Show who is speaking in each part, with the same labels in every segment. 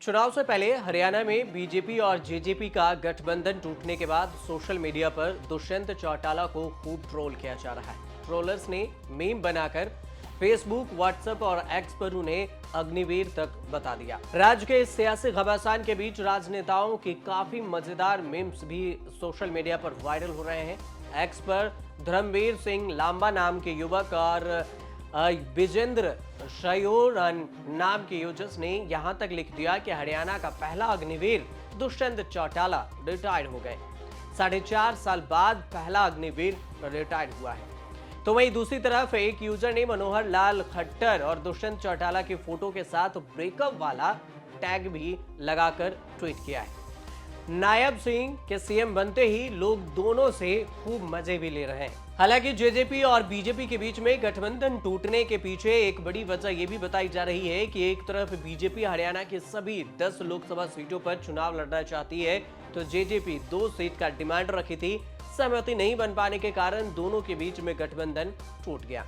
Speaker 1: चुनाव से पहले हरियाणा में बीजेपी और जेजेपी का गठबंधन टूटने के बाद सोशल मीडिया पर दुष्यंत चौटाला को खूब ट्रोल किया जा रहा है। ट्रोलर्स ने मीम बनाकर फेसबुक, व्हाट्सएप और एक्स पर उन्हें अग्निवीर तक बता दिया। राज्य के इस सियासी घमासान के बीच राजनेताओं की काफी मजेदार मीम्स भी सोशल मीडिया पर वायरल हो रहे हैं। एक्स पर धर्मवीर सिंह लांबा नाम के युवक और विजेंद्र शयोर नाम के यूजर्स ने यहां तक लिख दिया कि हरियाणा का पहला अग्निवीर दुष्यंत चौटाला रिटायर्ड हो गए। 4.5 साल बाद पहला अग्निवीर रिटायर्ड हुआ है। तो वहीं दूसरी तरफ एक यूजर ने मनोहर लाल खट्टर और दुष्यंत चौटाला की फोटो के साथ ब्रेकअप वाला टैग भी लगाकर ट्वीट किया है। नायब सिंह के सीएम बनते ही लोग दोनों से खूब मजे भी ले रहे हैं। हालांकि जेजेपी और बीजेपी के बीच में गठबंधन टूटने के पीछे एक बड़ी वजह यह भी बताई जा रही है कि एक तरफ बीजेपी हरियाणा की सभी 10 लोकसभा सीटों पर चुनाव लड़ना चाहती है, तो जेजेपी 2 सीट का डिमांड रखी थी। सहमति नहीं बन पाने के कारण दोनों के बीच में गठबंधन टूट गया।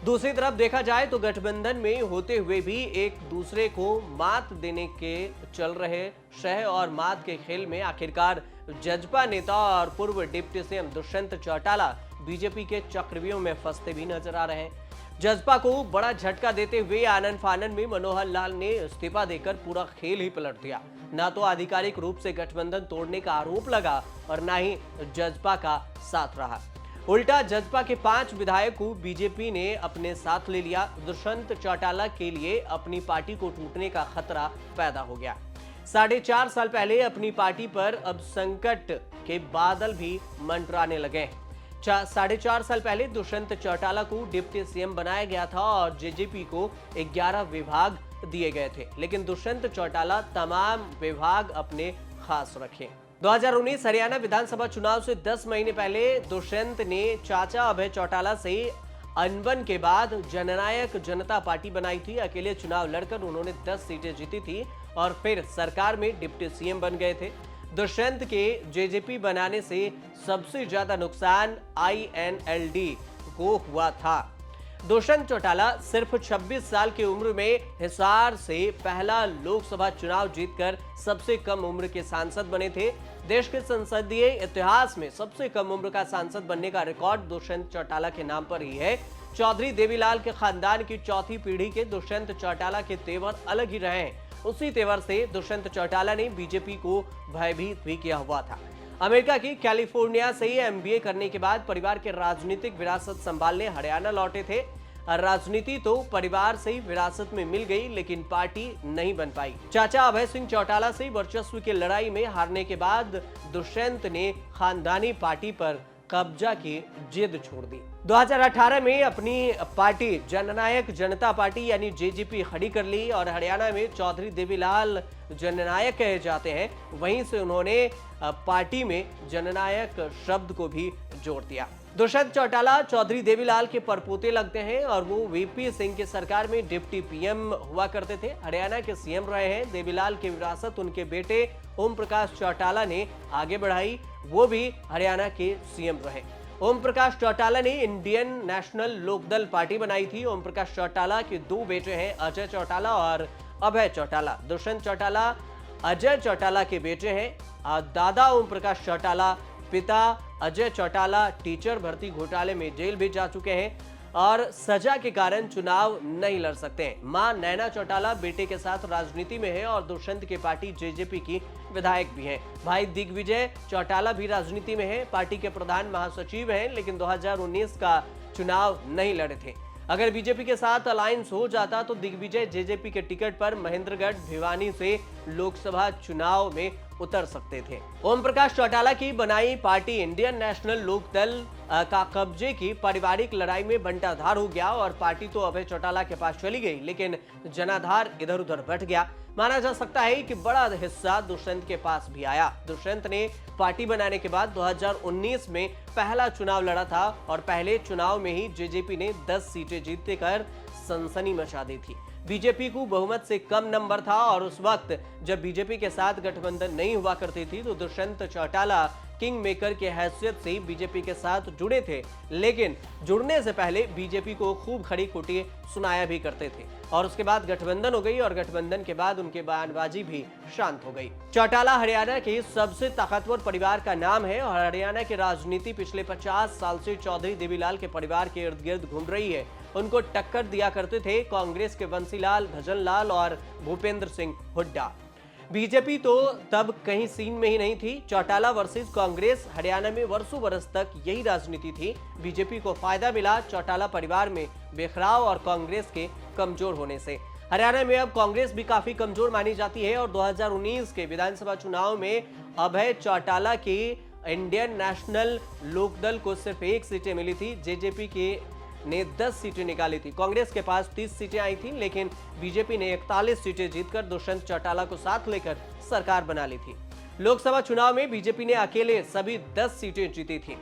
Speaker 1: दूसरी तरफ देखा जाए तो गठबंधन में होते हुए भी एक दूसरे को मात देने के चल रहे शह और मात के खेल में आखिरकार जजपा नेता और पूर्व deputy CM Dushyant Chautala BJP के चक्रव्यूह में फंसते भी नजर आ रहे हैं। जजपा को बड़ा झटका देते हुए आनन फानन में मनोहर लाल ने इस्तीफा देकर पूरा खेल ही पलट दिया। ना तो आधिकारिक रूप से गठबंधन तोड़ने का आरोप लगा और ना ही जजपा का साथ रहा। उल्टा जजपा के 5 विधायक को बीजेपी ने अपने साथ ले लिया। दुष्यंत चौटाला के लिए अपनी पार्टी को टूटने का खतरा पैदा हो गया। 4.5 साल पहले अपनी पार्टी पर अब संकट के बादल भी मंडराने लगे। 4.5 साल पहले दुष्यंत चौटाला को डिप्टी सीएम बनाया गया था और जेजेपी को 11 विभाग दिए गए थे, लेकिन दुष्यंत चौटाला तमाम विभाग अपने खास रखे। 2019 हरियाणा विधानसभा चुनाव से 10 महीने पहले दुष्यंत ने चाचा अभय चौटाला से अनबन के बाद जननायक जनता पार्टी बनाई थी। अकेले चुनाव लड़कर उन्होंने 10 सीटें जीती थी और फिर सरकार में डिप्टी सीएम बन गए थे। दुष्यंत के जेजेपी बनाने से सबसे ज्यादा नुकसान आईएनएलडी को हुआ था। दुष्यंत चौटाला सिर्फ 26 साल की उम्र में हिसार से पहला लोकसभा चुनाव जीतकर सबसे कम उम्र के सांसद बने थे। देश के संसदीय इतिहास में सबसे कम उम्र का सांसद बनने का रिकॉर्ड दुष्यंत चौटाला के नाम पर ही है। चौधरी देवीलाल के खानदान की चौथी पीढ़ी के दुष्यंत चौटाला के तेवर अलग ही रहे हैं। उसी तेवर से दुष्यंत चौटाला ने बीजेपी को भयभीत भी किया हुआ था। अमेरिका की कैलिफोर्निया से एमबीए करने के बाद परिवार के राजनीतिक विरासत संभालने हरियाणा लौटे थे। राजनीति तो परिवार से ही विरासत में मिल गई, लेकिन पार्टी नहीं बन पाई। चाचा अभय सिंह चौटाला से वर्चस्व की लड़ाई में हारने के बाद दुष्यंत ने खानदानी पार्टी पर कब्जा की जिद छोड़ दी। 2018 में अपनी पार्टी जननायक जनता पार्टी यानी जेजेपी खड़ी कर ली और हरियाणा में चौधरी देवीलाल जननायक कहे जाते हैं। वहीं से उन्होंने पार्टी में जननायक शब्द को भी जोड़ दिया। दुष्यंत चौटाला चौधरी देवीलाल के परपोते लगते हैं और वो वीपी सिंह की सरकार में डिप्टी पीएम हुआ करते थे। हरियाणा के सीएम रहे हैं। देवीलाल की विरासत उनके बेटे ओम प्रकाश चौटाला ने आगे बढ़ाई, वो भी हरियाणा के सीएम रहे। ओम प्रकाश चौटाला ने इंडियन नेशनल लोकदल पार्टी बनाई थी। ओम प्रकाश चौटाला के 2 बेटे हैं, अजय चौटाला और अभय चौटाला। दुष्यंत चौटाला अजय चौटाला के बेटे हैं। दादा ओम प्रकाश चौटाला, पिता अजय चौटाला टीचर भर्ती घोटाले में जेल भी जा चुके हैं और सजा के कारण चुनाव नहीं लड़ सकते हैं। मां नैना चौटाला बेटे के साथ राजनीति में है और दुष्यंत की पार्टी जेजेपी की विधायक भी हैं। भाई दिग्विजय चौटाला भी राजनीति में है, पार्टी के प्रधान महासचिव हैं, लेकिन 2019 का चुनाव नहीं लड़े थे। अगर बीजेपी के साथ अलायंस हो जाता तो दिग्विजय जेजेपी के टिकट पर महेंद्रगढ़ भिवानी से लोकसभा चुनाव में उतर सकते थे। ओम प्रकाश चौटाला की बनाई पार्टी इंडियन नेशनल लोकदल का कब्जे की पारिवारिक लड़ाई में बंटाधार हो गया और पार्टी तो अभय चौटाला के पास चली गई, लेकिन जनाधार इधर उधर बट गया। माना जा सकता है कि बड़ा हिस्सा दुष्यंत के पास भी आया। दुष्यंत ने पार्टी बनाने के बाद 2019 में पहला चुनाव लड़ा था और पहले चुनाव में ही जेजेपी ने 10 सीटें जीतकर सनसनी मचा दी थी। बीजेपी को बहुमत से कम नंबर था और उस वक्त जब बीजेपी के साथ गठबंधन नहीं हुआ करती थी तो दुष्यंत चौटाला किंग मेकर की हैसियत से बीजेपी के साथ जुड़े थे, लेकिन जुड़ने से पहले बीजेपी को खूब खड़ी खोटी सुनाया भी करते थे और उसके बाद गठबंधन हो गई और गठबंधन के बाद उनकी बयानबाजी भी शांत हो गई। चौटाला हरियाणा के सबसे ताकतवर परिवार का नाम है और हरियाणा की राजनीति पिछले 50 साल से चौधरी देवीलाल के परिवार के इर्द गिर्द घूम रही है। उनको टक्कर दिया करते थे कांग्रेस के बंसीलाल, भजनलाल और भूपेंद्र सिंह हुड्डा। बीजेपी तो तब कहीं सीन में ही नहीं थी। चौटाला वर्सेस कांग्रेस, हरियाणा में वर्षों बरस तक यही राजनीति थी। बीजेपी को फायदा मिला चौटाला परिवार में बिखराव और कांग्रेस के कमजोर होने से। हरियाणा में अब कांग्रेस भी काफी कमजोर मानी जाती है और 2019 के विधानसभा चुनाव में अभय चौटाला की इंडियन नेशनल लोकदल को सिर्फ 1 सीटें मिली थी। जेजेपी के ने 10 सीटें निकाली थी। कांग्रेस के पास 30 सीटें आई थी, लेकिन बीजेपी ने 41 सीटें जीतकर दुष्यंत चौटाला को साथ लेकर सरकार बना ली थी। लोकसभा चुनाव में बीजेपी ने अकेले सभी 10 सीटें जीती थी।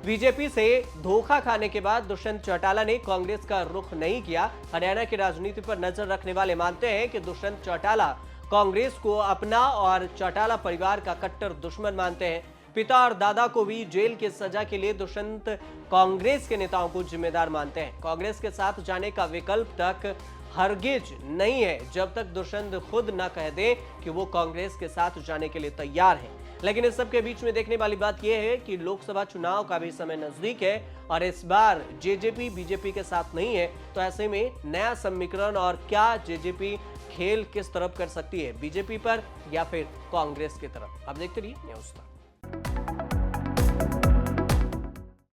Speaker 1: बीजेपी से धोखा खाने के बाद दुष्यंत चौटाला ने कांग्रेस का रुख नहीं किया। हरियाणा की राजनीति पर नजर रखने वाले मानते हैं कि दुष्यंत चौटाला कांग्रेस को अपना और चौटाला परिवार का कट्टर दुश्मन मानते हैं। पिता और दादा को भी जेल की सजा के लिए दुष्यंत कांग्रेस के नेताओं को जिम्मेदार मानते हैं। कांग्रेस के साथ जाने का विकल्प तक हरगिज नहीं है जब तक दुष्यंत खुद न कह दे कि वो कांग्रेस के साथ जाने के लिए तैयार हैं। लेकिन इस सब के बीच में देखने वाली बात यह है कि लोकसभा चुनाव का भी समय नजदीक है और इस बार जेजेपी बीजेपी के साथ नहीं है, तो ऐसे में नया समीकरण और क्या जेजेपी खेल किस तरफ कर सकती है, बीजेपी पर या फिर कांग्रेस की तरफ। अब देखते रहिए न्यूज़ तक।